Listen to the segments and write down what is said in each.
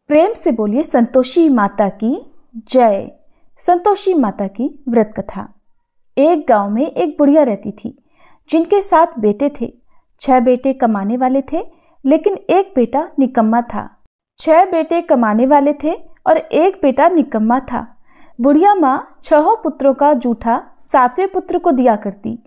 प्रेम से बोलिए संतोषी माता की जय। संतोषी माता की व्रत कथा। एक गांव में एक बुढ़िया रहती थी जिनके 7 बेटे थे। 6 बेटे कमाने वाले थे लेकिन एक बेटा निकम्मा था। 6 बेटे कमाने वाले थे और एक बेटा निकम्मा था। बुढ़िया माँ 6 पुत्रों का जूठा 7वें पुत्र को दिया करती।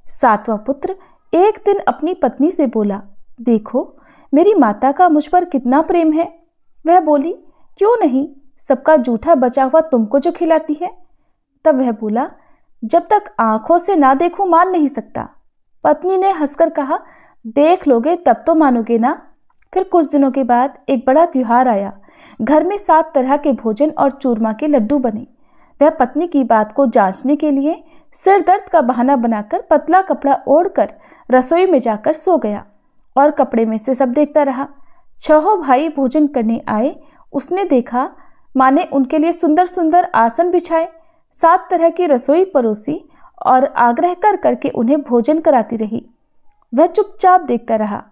7वां पुत्र एक दिन अपनी पत्नी से बोला, देखो मेरी माता का मुझ पर कितना प्रेम है। वह बोली, क्यों नहीं, सबका जूठा बचा हुआ तुमको जो खिलाती है। तब वह बोला, जब तक आंखों से ना देखूं मान नहीं सकता। पत्नी ने हंसकर कहा, देख लोगे तब तो मानोगे ना। फिर कुछ दिनों के बाद एक बड़ा त्योहार आया। घर में 7 तरह के भोजन और चूरमा के लड्डू बने। वह पत्नी की बात को जांचने के लिए सिर दर्द का बहाना बनाकर पतला कपड़ा ओढ़कर रसोई में जाकर सो गया और कपड़े में से सब देखता रहा। 6 भाई भोजन करने आए। उसने देखा माँ ने उनके लिए सुंदर सुंदर आसन बिछाए, 7 तरह की रसोई परोसी और आग्रह कर करके उन्हें भोजन कराती रही। वह चुपचाप देखता रहा।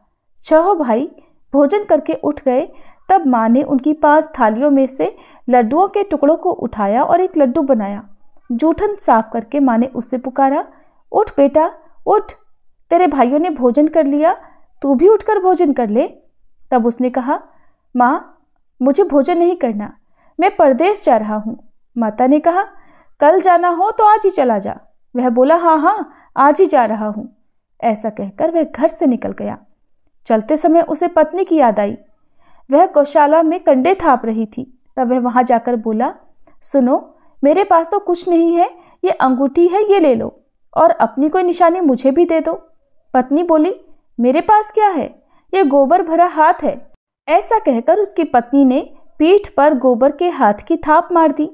6 भाई भोजन करके उठ गए। तब माँ ने उनकी 5 थालियों में से लड्डुओं के टुकड़ों को उठाया और एक लड्डू बनाया। जूठन साफ करके माँ ने उससे पुकारा, उठ बेटा उठ, तेरे भाइयों ने भोजन कर लिया, तू भी उठकर भोजन कर ले। तब उसने कहा, माँ मुझे भोजन नहीं करना, मैं परदेश जा रहा हूँ। माता ने कहा, कल जाना हो तो आज ही चला जा। वह बोला, हाँ आज ही जा रहा हूँ। ऐसा कहकर वह घर से निकल गया। चलते समय उसे पत्नी की याद आई। वह गौशाला में कंडे थाप रही थी। तब वह वहां जाकर बोला, सुनो मेरे पास तो कुछ नहीं है, ये अंगूठी है, ये ले लो और अपनी कोई निशानी मुझे भी दे दो। पत्नी बोली, मेरे पास क्या है, ये गोबर भरा हाथ है। ऐसा कहकर उसकी पत्नी ने पीठ पर गोबर के हाथ की थाप मार दी।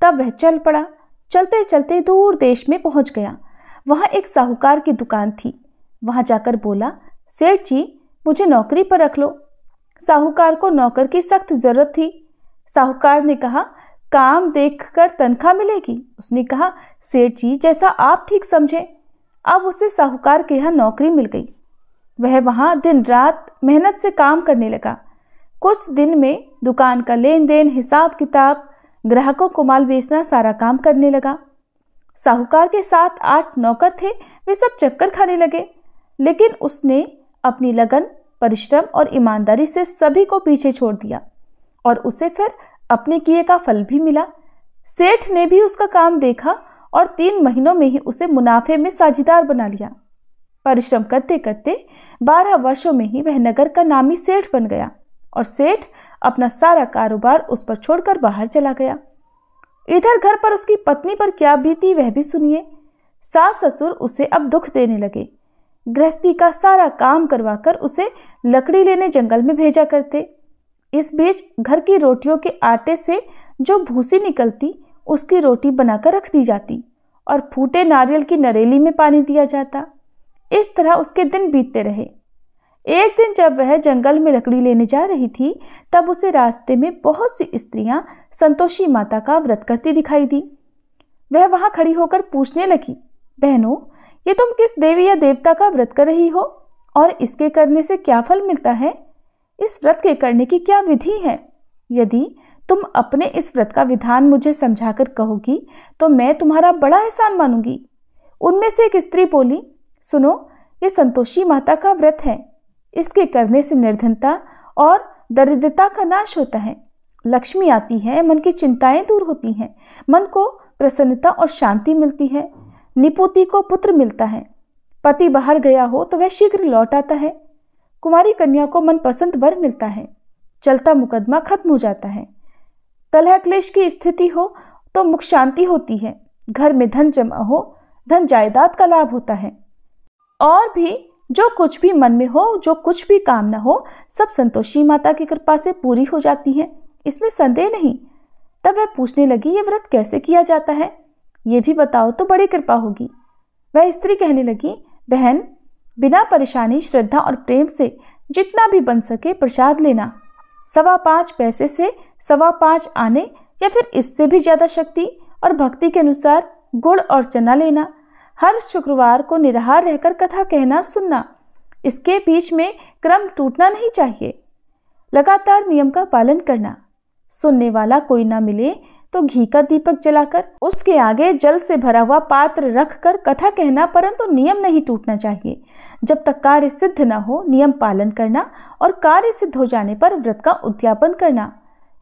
तब वह चल पड़ा। चलते चलते दूर देश में पहुंच गया। वहां एक साहूकार की दुकान थी। वहां जाकर बोला, सेठ जी मुझे नौकरी पर रख लो। साहूकार को नौकर की सख्त जरूरत थी। साहूकार ने कहा, काम देखकर तनख्वाह मिलेगी। उसने कहा, सेठ जी जैसा आप ठीक समझे। अब उसे साहूकार के यहाँ नौकरी मिल गई। वह वहां दिन रात मेहनत से काम करने लगा। कुछ दिन में दुकान का लेन देन, हिसाब किताब, ग्राहकों को माल बेचना सारा काम करने लगा। साहूकार के 7-8 नौकर थे, वे सब चक्कर खाने लगे। लेकिन उसने अपनी लगन, परिश्रम और ईमानदारी से सभी को पीछे छोड़ दिया और उसे फिर अपने किए का फल भी मिला। सेठ ने भी उसका काम देखा और 3 महीनों में ही उसे मुनाफे में साझीदार बना लिया। परिश्रम करते करते 12 वर्षों में ही वह नगर का नामी सेठ बन गया और सेठ अपना सारा कारोबार उस पर छोड़कर बाहर चला गया। इधर घर पर उसकी पत्नी पर क्या बीती वह भी सुनिए। सास ससुर उसे अब दुख देने लगे। गृहस्थी का सारा काम करवाकर उसे लकड़ी लेने जंगल में भेजा करते। इस बीच घर की रोटियों के आटे से जो भूसी निकलती उसकी रोटी बनाकर रख दी जाती और फूटे नारियल की नरेली में पानी दिया जाता। इस तरह उसके दिन बीतते रहे। एक दिन जब वह जंगल में लकड़ी लेने जा रही थी तब उसे रास्ते में बहुत सी स्त्रियां संतोषी माता का व्रत करती दिखाई दी। वह वहां खड़ी होकर पूछने लगी, बहनों ये तुम किस देवी या देवता का व्रत कर रही हो और इसके करने से क्या फल मिलता है? इस व्रत के करने की क्या विधि है? यदि तुम अपने इस व्रत का विधान मुझे समझाकर कहोगी तो मैं तुम्हारा बड़ा एहसान मानूंगी। उनमें से एक स्त्री बोली, सुनो ये संतोषी माता का व्रत है। इसके करने से निर्धनता और दरिद्रता का नाश होता है, लक्ष्मी आती है, मन की चिंताएं दूर होती हैं, मन को प्रसन्नता और शांति मिलती है, निपुति को पुत्र मिलता है, पति बाहर गया हो तो वह शीघ्र लौट आता है, कुमारी कन्या को मनपसंद वर मिलता है, चलता मुकदमा खत्म हो जाता है, कलह क्लेश की स्थिति हो तो मुख शांति होती है, घर में धन जमा हो, धन जायदाद का लाभ होता है, और भी जो कुछ भी मन में हो, जो कुछ भी कामना हो, सब संतोषी माता की कृपा से पूरी हो जाती है, इसमें संदेह नहीं। तब वह पूछने लगी, ये व्रत कैसे किया जाता है, ये भी बताओ तो बड़ी कृपा होगी। वह स्त्री कहने लगी, बहन बिना परेशानी, श्रद्धा और प्रेम से जितना भी बन सके प्रसाद लेना। 5.25 पैसे से 5.25 आने या फिर इससे भी ज्यादा शक्ति और भक्ति के अनुसार गुड़ और चना लेना। हर शुक्रवार को निराहार रहकर कथा कहना सुनना। इसके बीच में क्रम टूटना नहीं चाहिए। लगातार नियम का पालन करना। सुनने वाला कोई ना मिले तो घी का दीपक जलाकर उसके आगे जल से भरा हुआ पात्र रखकर कथा कहना, परंतु नियम नहीं टूटना चाहिए। जब तक कार्य सिद्ध न हो नियम पालन करना और कार्य सिद्ध हो जाने पर व्रत का उद्यापन करना।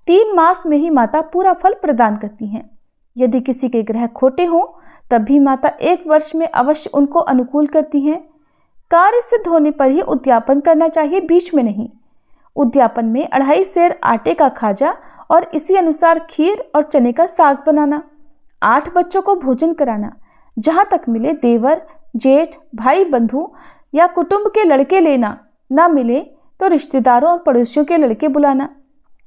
3 मास में ही माता पूरा फल प्रदान करती हैं। यदि किसी के ग्रह खोटे हों तब भी माता 1 वर्ष में अवश्य उनको अनुकूल करती हैं। कार्य सिद्ध होने पर ही उद्यापन करना चाहिए, बीच में नहीं। उद्यापन में 2.5 सेर आटे का खाजा और इसी अनुसार खीर और चने का साग बनाना, 8 बच्चों को भोजन कराना, जहां तक मिले देवर, जेठ, भाई, बंधु या कुटुंब के लड़के लेना, ना मिले तो रिश्तेदारों और पड़ोसियों के लड़के बुलाना,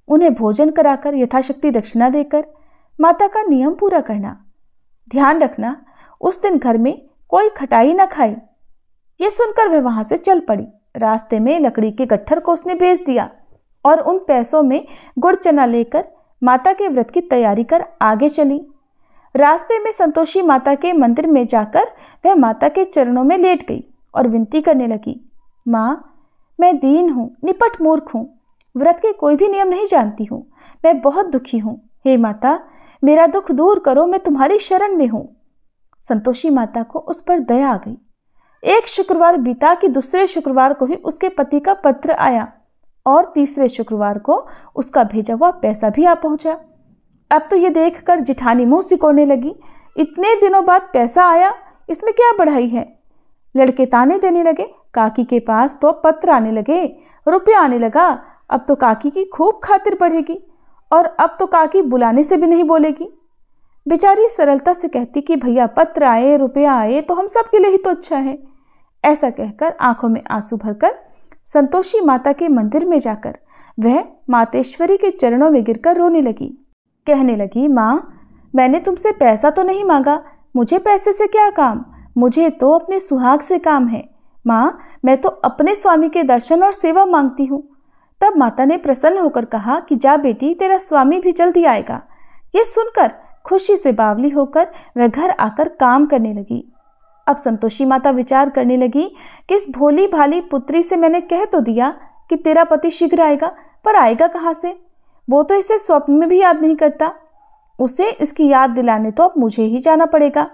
उन्हें भोजन कराकर यथाशक्ति दक्षिणा देकर माता का नियम पूरा करना। ध्यान रखना उस दिन घर में कोई खटाई न खाए। ये सुनकर वह वहां से चल पड़ी। रास्ते में लकड़ी के गट्ठर को उसने बेच दिया और उन पैसों में गुड़ चना लेकर माता के व्रत की तैयारी कर आगे चली। रास्ते में संतोषी माता के मंदिर में जाकर वह माता के चरणों में लेट गई और विनती करने लगी, माँ, मैं दीन हूँ, निपट मूर्ख हूँ, व्रत के कोई भी नियम नहीं जानती हूँ, मैं बहुत दुखी हूँ। हे माता, मेरा दुख दूर करो, मैं तुम्हारी शरण में हूँ। संतोषी माता को उस पर दया आ गई। एक शुक्रवार बीता कि दूसरे शुक्रवार को ही उसके पति का पत्र आया और तीसरे शुक्रवार को उसका भेजा हुआ पैसा भी आ पहुंचा। अब तो ये देखकर जिठानी मुंह सिकोड़ने लगी, इतने दिनों बाद पैसा आया, इसमें क्या बढ़ाई है। लड़के ताने देने लगे, काकी के पास तो पत्र आने लगे, रुपया आने लगा, अब तो काकी की खूब खातिर बढ़ेगी और अब तो काकी बुलाने से भी नहीं बोलेगी। बेचारी सरलता से कहती कि भैया पत्र आए, रुपया आए तो हम सब के लिए ही तो अच्छा है। ऐसा कहकर आंखों में आंसू भरकर संतोषी माता के मंदिर में जाकर वह मातेश्वरी के चरणों में गिरकर रोने लगी। कहने लगी, माँ, मैंने तुमसे पैसा तो नहीं मांगा, मुझे पैसे से क्या काम, मुझे तो अपने सुहाग से काम है। माँ, मैं तो अपने स्वामी के दर्शन और सेवा मांगती हूँ। तब माता ने प्रसन्न होकर कहा कि जा बेटी, तेरा स्वामी भी जल्दी आएगा। ये सुनकर खुशी से बावली होकर वह घर आकर काम करने लगी। अब संतोषी माता विचार करने लगी कि इस भोली भाली पुत्री से मैंने कह तो दिया कि तेरा पति शीघ्र आएगा, पर आएगा कहाँ से? वो तो इसे स्वप्न में भी याद नहीं करता। उसे इसकी याद दिलाने तो अब मुझे ही जाना पड़ेगा।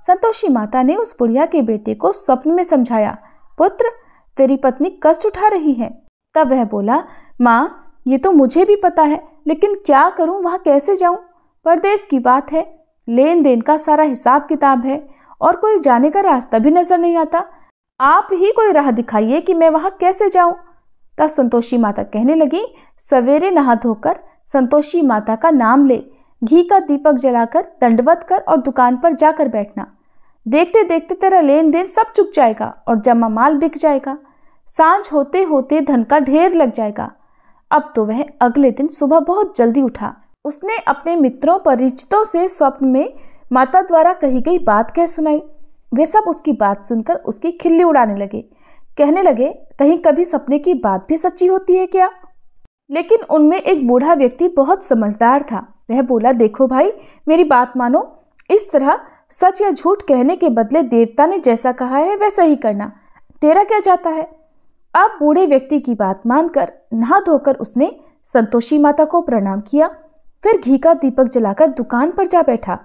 संतोषी माता ने उस बुढ़िया के बेटे को स्वप्न में समझाया, पुत्र, तेरी पत्नी कष्ट उठा रही है। तब वह बोला, माँ, ये तो मुझे भी पता है, लेकिन क्या करूँ, वहाँ कैसे जाऊँ? परदेश की बात है, लेन देन का सारा हिसाब किताब है और कोई जाने का रास्ता भी नजर नहीं आता। आप ही कोई राह दिखाइए कि मैं वहां कैसे जाऊं। तब संतोषी माता कहने लगी, सवेरे नहा धोकर संतोषी माता का नाम ले, घी का दीपक जलाकर दंडवत कर और दुकान पर जाकर बैठना। देखते देखते तेरा लेन देन सब चुक जाएगा और जमा माल बिक जाएगा। सांझ होते होते धन का ढेर लग जाएगा। अब तो वह अगले दिन सुबह बहुत जल्दी उठा। उसने अपने मित्रों परिचितों से स्वप्न में माता द्वारा कही गई बात कह सुनाई। वे सब उसकी बात सुनकर उसकी खिल्ली उड़ाने लगे। कहने लगे, कहीं कभी सपने की बात भी सच्ची होती है क्या? लेकिन उनमें एक बूढ़ा व्यक्ति बहुत समझदार था। वह बोला, देखो भाई, मेरी बात मानो, इस तरह सच या झूठ कहने के बदले देवता ने जैसा कहा है वैसा ही करना, तेरा क्या जाता है। अब बूढ़े व्यक्ति की बात मानकर नहा धोकर उसने संतोषी माता को प्रणाम किया, फिर घी का दीपक जलाकर दुकान पर जा बैठा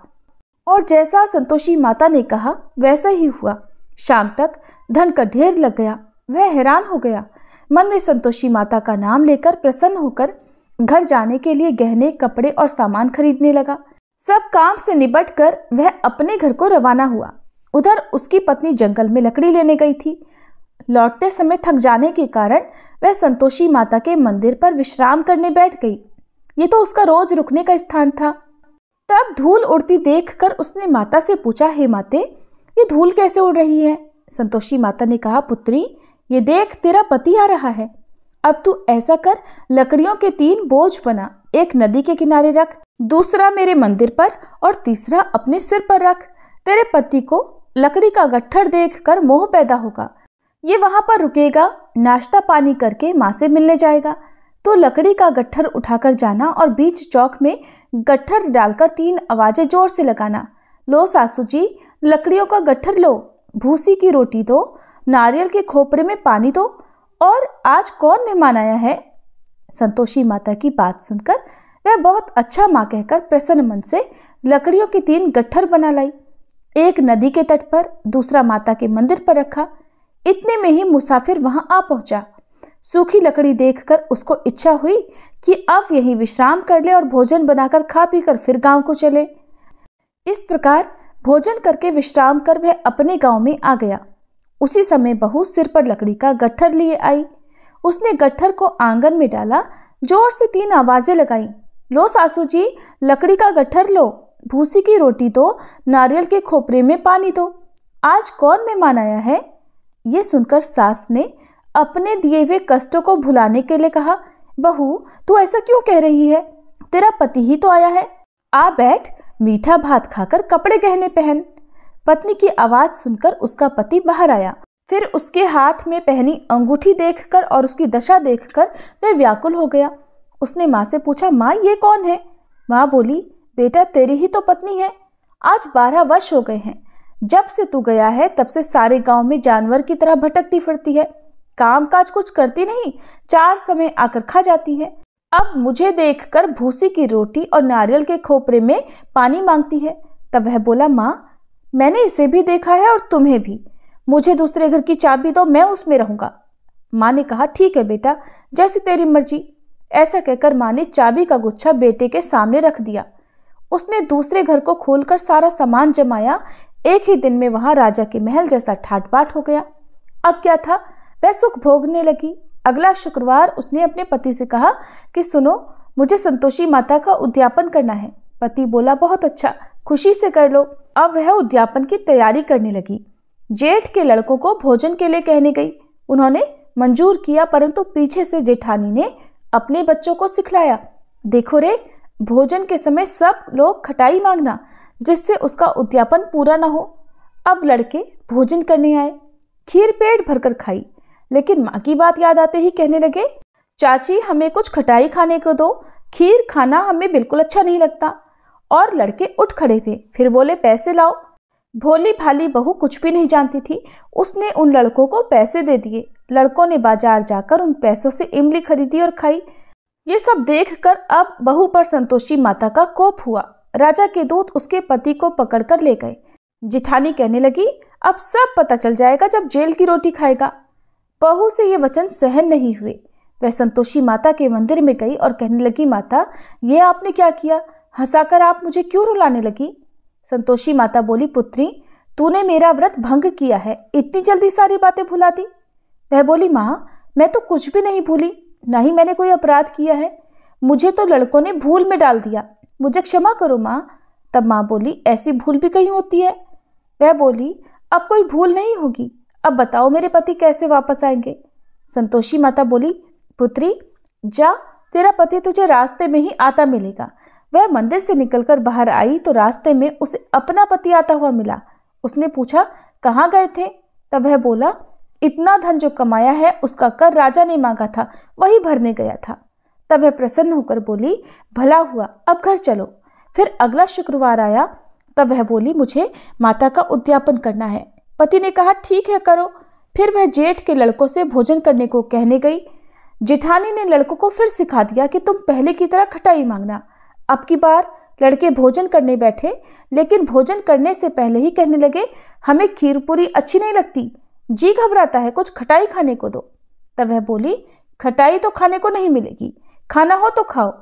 और जैसा संतोषी माता ने कहा वैसा ही हुआ। शाम तक धन का ढेर लग गया। वह हैरान हो गया। मन में संतोषी माता का नाम लेकर प्रसन्न होकर घर जाने के लिए गहने, कपड़े और सामान खरीदने लगा। सब काम से निपट कर वह अपने घर को रवाना हुआ। उधर उसकी पत्नी जंगल में लकड़ी लेने गई थी। लौटते समय थक जाने के कारण वह संतोषी माता के मंदिर पर विश्राम करने बैठ गई। ये तो उसका रोज रुकने का स्थान था। तब धूल उड़ती देखकर उसने माता से पूछा, हे माते, ये धूल कैसे उड़ रही है? संतोषी माता ने कहा, पुत्री, ये देख, तेरा पति आ रहा है। अब तू ऐसा कर, लकड़ियों के 3 बोझ बना, एक नदी के किनारे रख, दूसरा मेरे मंदिर पर और तीसरा अपने सिर पर रख। तेरे पति को लकड़ी का गट्ठर देखकर मोह पैदा होगा। ये वहां पर रुकेगा, नाश्ता पानी करके माँ से मिलने जाएगा। तो लकड़ी का गट्ठर उठाकर जाना और बीच चौक में गट्ठर डालकर 3 आवाजें जोर से लगाना, लो सासू जी, लकड़ियों का गट्ठर लो, भूसी की रोटी दो, नारियल के खोपरे में पानी दो, और आज कौन मेहमान आया है? संतोषी माता की बात सुनकर वह बहुत अच्छा माँ कहकर प्रसन्न मन से लकड़ियों के 3 गट्ठर बना लाई। एक नदी के तट पर, दूसरा माता के मंदिर पर रखा। इतने में ही मुसाफिर वहां आ पहुंचा। सूखी लकड़ी देखकर उसको इच्छा हुई कि अब यहीं विश्राम कर ले और भोजन बनाकर खा पीकर फिर गांव को चले। इस प्रकार भोजन करके विश्राम कर वह अपने गांव में आ गया। उसी समय बहू सिर पर लकड़ी का गट्ठर लिए आई। उसने गट्ठर को आंगन में डाला, जोर से 3 आवाजें लगाई। लो सासू जी, लकड़ी का गट्ठर लो, भूसी की रोटी दो, नारियल के खोपरे में पानी दो। आज कौन मेहमान आया है? ये सुनकर सास ने अपने दिए हुए कष्टों को भुलाने के लिए कहा, बहू तू ऐसा क्यों कह रही है? तेरा पति ही तो आया है। आ बैठ, मीठा भात खाकर कपड़े गहने पहन। पत्नी की आवाज सुनकर उसका पति बाहर आया। फिर उसके हाथ में पहनी अंगूठी देखकर और उसकी दशा देखकर वह व्याकुल हो गया। उसने माँ से पूछा, माँ ये कौन है? माँ बोली, बेटा तेरी ही तो पत्नी है। आज 12 वर्ष हो गए हैं। जब से तू गया है तब से सारे गांव में जानवर की तरह भटकती फिरती है। काम काज कुछ करती नहीं, 4 समय आकर खा जाती है। अब मुझे देखकर भूसी की रोटी और नारियल के खोपरे में पानी मांगती है। तब वह बोला, माँ मैंने इसे भी देखा है और तुम्हें भी। मुझे दूसरे घर की चाबी दो, मैं उसमें रहूंगा। माँ ने कहा, ठीक है बेटा, जैसी तेरी मर्जी। ऐसा कहकर माँ ने चाबी का गुच्छा बेटे के सामने रख दिया। उसने दूसरे घर को खोलकर सारा सामान जमाया। एक ही दिन में वहां राजा के महल जैसा ठाट बाट हो गया। अब क्या था, वह सुख भोगने लगी। अगला शुक्रवार उसने अपने पति से कहा कि सुनो, मुझे संतोषी माता का उद्यापन करना है। पति बोला, बहुत अच्छा, खुशी से कर लो। अब वह उद्यापन की तैयारी करने लगी। जेठ के लड़कों को भोजन के लिए कहने गई। उन्होंने मंजूर किया, परंतु पीछे से जेठानी ने अपने बच्चों को सिखलाया, देखो रे, भोजन के समय सब लोग खटाई मांगना, जिससे उसका उद्यापन पूरा ना हो। अब लड़के भोजन करने आए। खीर पेट भरकर खाई, लेकिन माँ की बात याद आते ही कहने लगे, चाची हमें कुछ खटाई खाने को दो, खीर खाना हमें बिल्कुल अच्छा नहीं लगता। और लड़के उठ खड़े हुए, फिर बोले, पैसे लाओ। भोली भाली बहू कुछ भी नहीं जानती थी। उसने उन लड़कों को पैसे दे दिए। लड़कों ने बाजार जाकर उन पैसों से इमली खरीदी और खाई। ये सब देखकर अब बहू पर संतोषी माता का कोप हुआ। राजा के दूत उसके पति को पकड़कर ले गए। जिठानी कहने लगी, अब सब पता चल जाएगा जब जेल की रोटी खाएगा। बहू से ये वचन सहन नहीं हुए। वह संतोषी माता के मंदिर में गई और कहने लगी, माता ये आपने क्या किया? हंसाकर आप मुझे क्यों रुलाने लगी? संतोषी माता बोली, पुत्री तूने मेरा व्रत भंग किया है, इतनी जल्दी सारी बातें भुला दी। वह बोली, माँ मैं तो कुछ भी नहीं भूली, ना ही मैंने कोई अपराध किया है। मुझे तो लड़कों ने भूल में डाल दिया, मुझे क्षमा करो माँ। तब माँ बोली, ऐसी भूल भी कहीं होती है? वह बोली, अब कोई भूल नहीं होगी। अब बताओ मेरे पति कैसे वापस आएंगे? संतोषी माता बोली, पुत्री जा, तेरा पति तुझे रास्ते में ही आता मिलेगा। वह मंदिर से निकलकर बाहर आई तो रास्ते में उसे अपना पति आता हुआ मिला। उसने पूछा, कहाँ गए थे? तब वह बोला, इतना धन जो कमाया है उसका कर राजा ने मांगा था, वही भरने गया था। तब वह प्रसन्न होकर बोली, भला हुआ, अब घर चलो। फिर अगला शुक्रवार आया। तब वह बोली, मुझे माता का उद्यापन करना है। पति ने कहा, ठीक है करो। फिर वह जेठ के लड़कों से भोजन करने को कहने गई। जेठानी ने लड़कों को फिर सिखा दिया कि तुम पहले की तरह खटाई मांगना। अब की बार लड़के भोजन करने बैठे, लेकिन भोजन करने से पहले ही कहने लगे, हमें खीर पूरी अच्छी नहीं लगती, जी घबराता है, कुछ खटाई खाने को दो। तब वह बोली, खटाई तो खाने को नहीं मिलेगी, खाना हो तो खाओ।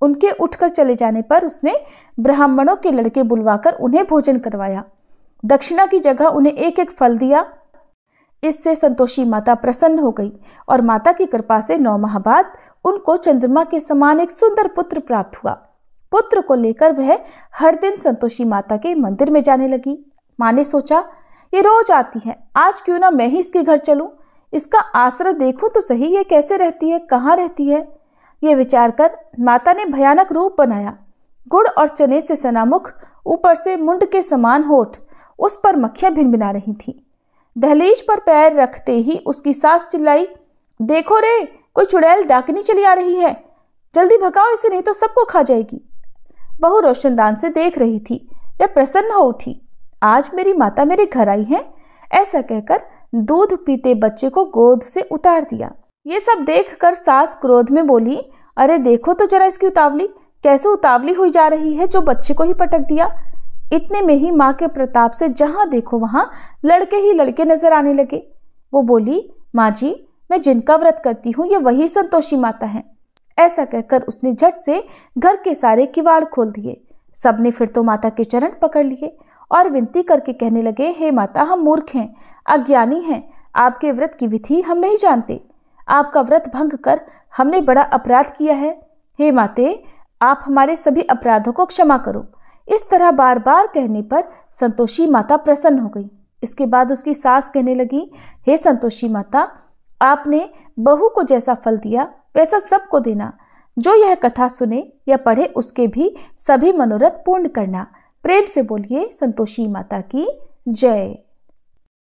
उनके उठकर चले जाने पर उसने ब्राह्मणों के लड़के बुलवाकर उन्हें भोजन करवाया। दक्षिणा की जगह उन्हें एक एक फल दिया। इससे संतोषी माता प्रसन्न हो गई और माता की कृपा से 9 माह बाद उनको चंद्रमा के समान एक सुंदर पुत्र प्राप्त हुआ। पुत्र को लेकर वह हर दिन संतोषी माता के मंदिर में जाने लगी। माँ ने सोचा, ये रोज आती है, आज क्यों ना मैं ही इसके घर चलूं, इसका आश्रय देखूं तो सही, ये कैसे रहती है, कहाँ रहती है। ये विचार कर माता ने भयानक रूप बनाया। गुड़ और चने से सना मुख, ऊपर से मुंड के समान होठ, उस पर मक्खियां भिनभिना रही थीं। दहलीज पर पैर रखते ही उसकी सास चिल्लाई, देखो रे, कोई चुड़ैल डाकनी चली आ रही है, जल्दी भगाओ इसे, नहीं तो सबको खा जाएगी। बहू रोशनदान से देख रही थी। वह प्रसन्न हो उठी, आज मेरी माता मेरे घर आई है। ऐसा कहकर दूध पीते बच्चे को गोद से उतार दिया। ये सब देखकर सास क्रोध में बोली, अरे देखो तो जरा इसकी उतावली, कैसे उतावली हुई जा रही है, जो बच्चे को ही पटक दिया। इतने में ही माँ के प्रताप से जहां देखो वहां लड़के ही लड़के नजर आने लगे। वो बोली, माँ जी, मैं जिनका व्रत करती हूँ ये वही संतोषी माता है। ऐसा कहकर उसने झट से घर के सारे किवाड़ खोल दिए। सबने फिर तो माता के चरण पकड़ लिए और विनती करके कहने लगे, हे माता, हम मूर्ख हैं, अज्ञानी हैं, आपके व्रत की विधि हम नहीं जानते। आपका व्रत भंग कर हमने बड़ा अपराध किया है। हे माते, आप हमारे सभी अपराधों को क्षमा करो। इस तरह बार बार कहने पर संतोषी माता प्रसन्न हो गई। इसके बाद उसकी सास कहने लगी, हे संतोषी माता, आपने बहू को जैसा फल दिया वैसा सबको देना। जो यह कथा सुने या पढ़े उसके भी सभी मनोरथ पूर्ण करना। प्रेम से बोलिए संतोषी माता की जय।